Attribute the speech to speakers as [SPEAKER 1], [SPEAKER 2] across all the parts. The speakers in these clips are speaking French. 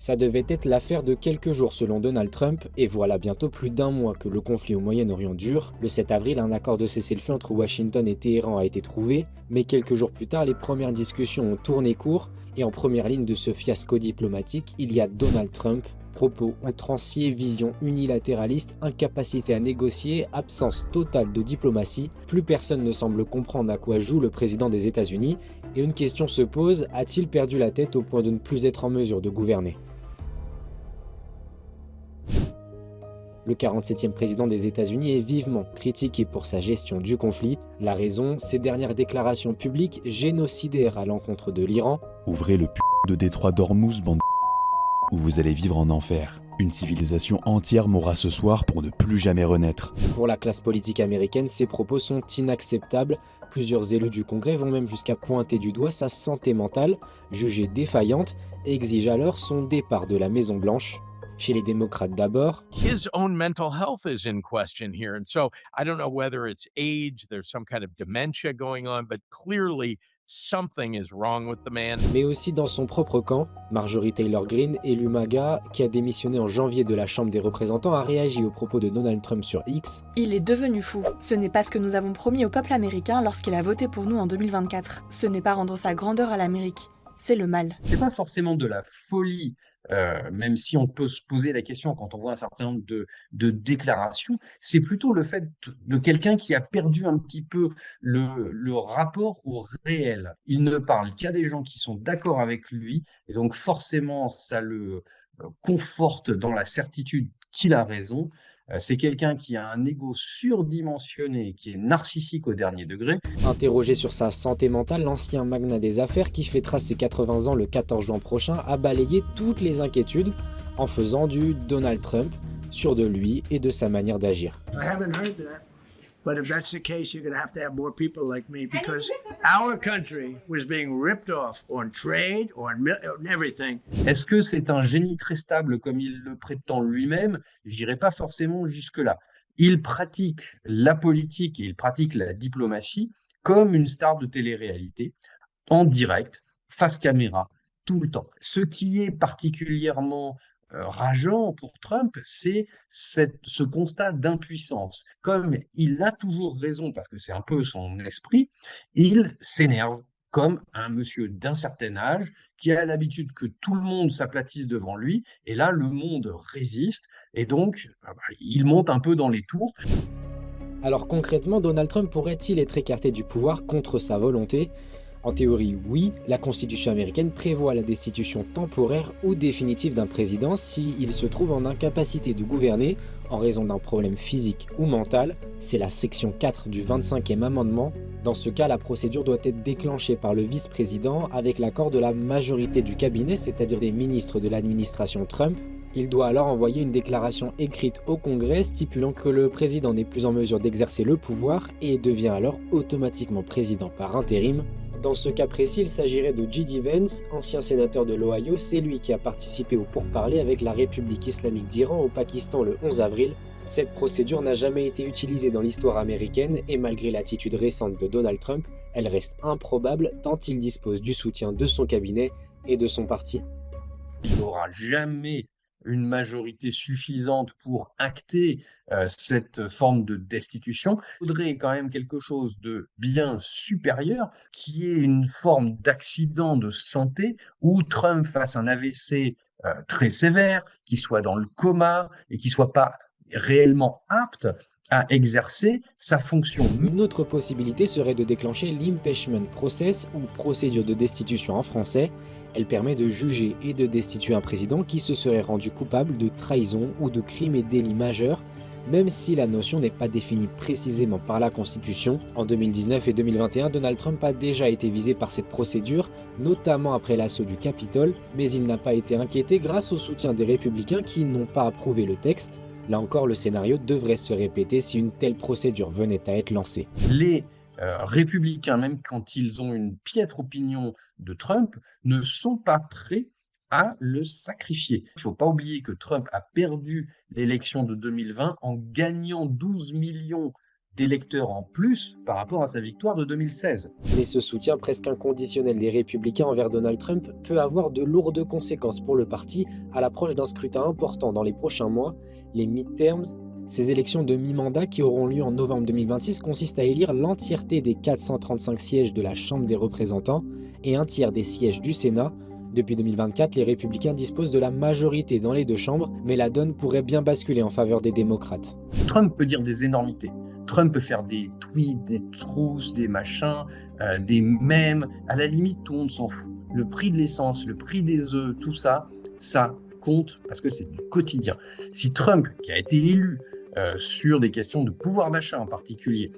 [SPEAKER 1] Ça devait être l'affaire de quelques jours selon Donald Trump, et voilà bientôt plus d'un mois que le conflit au Moyen-Orient dure. Le 7 avril, un accord de cessez-le-feu entre Washington et Téhéran a été trouvé, mais quelques jours plus tard, les premières discussions ont tourné court, et en première ligne de ce fiasco diplomatique, il y a Donald Trump. Propos outranciers, vision unilatéraliste, incapacité à négocier, absence totale de diplomatie, plus personne ne semble comprendre à quoi joue le président des États-Unis, et une question se pose, a-t-il perdu la tête au point de ne plus être en mesure de gouverner ? Le 47e président des États-Unis est vivement critiqué pour sa gestion du conflit. La raison, ses dernières déclarations publiques génocidaires à l'encontre de l'Iran.
[SPEAKER 2] Ouvrez le de Détroit d'Ormuz, bande où vous allez vivre en enfer. Une civilisation entière mourra ce soir pour ne plus jamais renaître.
[SPEAKER 1] Pour la classe politique américaine, ces propos sont inacceptables. Plusieurs élus du Congrès vont même jusqu'à pointer du doigt sa santé mentale, jugée défaillante, et exigent alors son départ de la Maison-Blanche. Chez les démocrates d'abord,
[SPEAKER 3] his own mental health is in question here. And so I don't know whether it's age, there's some kind of dementia going on, but clearly something is wrong with the man.
[SPEAKER 1] mais aussi dans son propre camp. Marjorie Taylor Greene, élue MAGA, qui a démissionné en janvier de la Chambre des représentants, a réagi aux propos de Donald Trump sur X.
[SPEAKER 4] Il est devenu fou. Ce n'est pas ce que nous avons promis au peuple américain lorsqu'il a voté pour nous en 2024. Ce n'est pas rendre sa grandeur à l'Amérique. C'est le mal.
[SPEAKER 5] C'est pas forcément de la folie, même si on peut se poser la question quand on voit un certain nombre de déclarations, c'est plutôt le fait de quelqu'un qui a perdu un petit peu le rapport au réel. Il ne parle qu'à des gens qui sont d'accord avec lui, et donc forcément, ça le conforte dans la certitude qu'il a raison. C'est quelqu'un qui a un ego surdimensionné, qui est narcissique au dernier degré.
[SPEAKER 1] Interrogé sur sa santé mentale, l'ancien magnat des affaires qui fêtera ses 80 ans le 14 juin prochain a balayé toutes les inquiétudes en faisant du Donald Trump, sûr de lui et de sa manière d'agir.
[SPEAKER 6] I haven't heard that. But if that's the case, you're going to have more people like me because our country was being ripped off on trade, on everything.
[SPEAKER 5] Est-ce que c'est un génie très stable comme il le prétend lui-même? J'irai pas forcément jusque-là. Il pratique la politique et il pratique la diplomatie comme une star de télé-réalité, en direct, face caméra, tout le temps. Ce qui est particulièrement rageant pour Trump, c'est ce constat d'impuissance. Comme il a toujours raison, parce que c'est un peu son esprit, il s'énerve comme un monsieur d'un certain âge qui a l'habitude que tout le monde s'aplatisse devant lui, et là, le monde résiste, et donc, il monte un peu dans les tours.
[SPEAKER 1] Alors concrètement, Donald Trump pourrait-il être écarté du pouvoir contre sa volonté ? En théorie, oui, la Constitution américaine prévoit la destitution temporaire ou définitive d'un président s'il se trouve en incapacité de gouverner en raison d'un problème physique ou mental. C'est la section 4 du 25e amendement. Dans ce cas, la procédure doit être déclenchée par le vice-président avec l'accord de la majorité du cabinet, c'est-à-dire des ministres de l'administration Trump. Il doit alors envoyer une déclaration écrite au Congrès stipulant que le président n'est plus en mesure d'exercer le pouvoir et devient alors automatiquement président par intérim. Dans ce cas précis, il s'agirait de J.D. Vance, ancien sénateur de l'Ohio. C'est lui qui a participé aux pourparlers avec la République islamique d'Iran au Pakistan le 11 avril. Cette procédure n'a jamais été utilisée dans l'histoire américaine et malgré l'attitude récente de Donald Trump, elle reste improbable tant il dispose du soutien de son cabinet et de son parti.
[SPEAKER 5] Il n'aura jamais une majorité suffisante pour acter cette forme de destitution. Il faudrait quand même quelque chose de bien supérieur, qui est une forme d'accident de santé où Trump fasse un AVC très sévère, qui soit dans le coma et qui soit pas réellement apte à exercer sa fonction.
[SPEAKER 1] Une autre possibilité serait de déclencher l'impeachment process ou procédure de destitution en français. Elle permet de juger et de destituer un président qui se serait rendu coupable de trahison ou de crimes et délits majeurs, même si la notion n'est pas définie précisément par la Constitution. En 2019 et 2021, Donald Trump a déjà été visé par cette procédure, notamment après l'assaut du Capitole, mais il n'a pas été inquiété grâce au soutien des républicains qui n'ont pas approuvé le texte. Là encore, le scénario devrait se répéter si une telle procédure venait à être lancée.
[SPEAKER 5] Les républicains, même quand ils ont une piètre opinion de Trump, ne sont pas prêts à le sacrifier. Il ne faut pas oublier que Trump a perdu l'élection de 2020 en gagnant 12 millions d'électeurs en plus par rapport à sa victoire de 2016.
[SPEAKER 1] Mais ce soutien presque inconditionnel des républicains envers Donald Trump peut avoir de lourdes conséquences pour le parti à l'approche d'un scrutin important dans les prochains mois, les midterms. Ces élections de mi-mandat qui auront lieu en novembre 2026 consistent à élire l'entièreté des 435 sièges de la Chambre des représentants et un tiers des sièges du Sénat. Depuis 2024, les républicains disposent de la majorité dans les deux chambres, mais la donne pourrait bien basculer en faveur des démocrates.
[SPEAKER 5] Trump peut dire des énormités. Trump peut faire des tweets, des trousses, des machins, des mèmes. À la limite, tout le monde s'en fout. Le prix de l'essence, le prix des œufs, tout ça, ça compte parce que c'est du quotidien. Si Trump, qui a été élu sur des questions de pouvoir d'achat en particulier,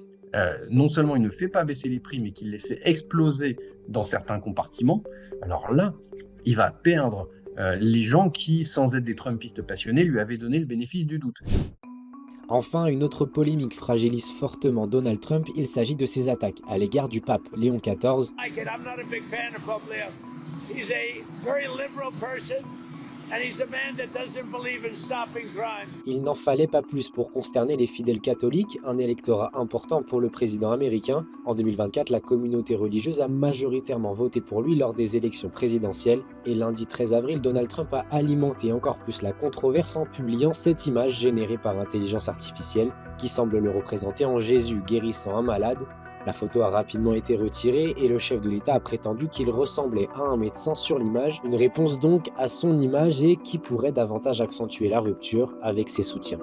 [SPEAKER 5] non seulement il ne fait pas baisser les prix, mais qu'il les fait exploser dans certains compartiments, alors là, il va perdre les gens qui, sans être des Trumpistes passionnés, lui avaient donné le bénéfice du doute.
[SPEAKER 1] Enfin, une autre polémique fragilise fortement Donald Trump, il s'agit de ses attaques à l'égard du pape Léon XIV.
[SPEAKER 6] I'm not a big fan of Pope Leo. He's a very liberal person. And he's a man that doesn't believe in stopping crime.
[SPEAKER 1] Il n'en fallait pas plus pour consterner les fidèles catholiques, un électorat important pour le président américain. En 2024, la communauté religieuse a majoritairement voté pour lui lors des élections présidentielles. Et lundi 13 avril, Donald Trump a alimenté encore plus la controverse en publiant cette image générée par intelligence artificielle qui semble le représenter en Jésus guérissant un malade. La photo a rapidement été retirée et le chef de l'État a prétendu qu'il ressemblait à un médecin sur l'image, une réponse donc à son image et qui pourrait davantage accentuer la rupture avec ses soutiens.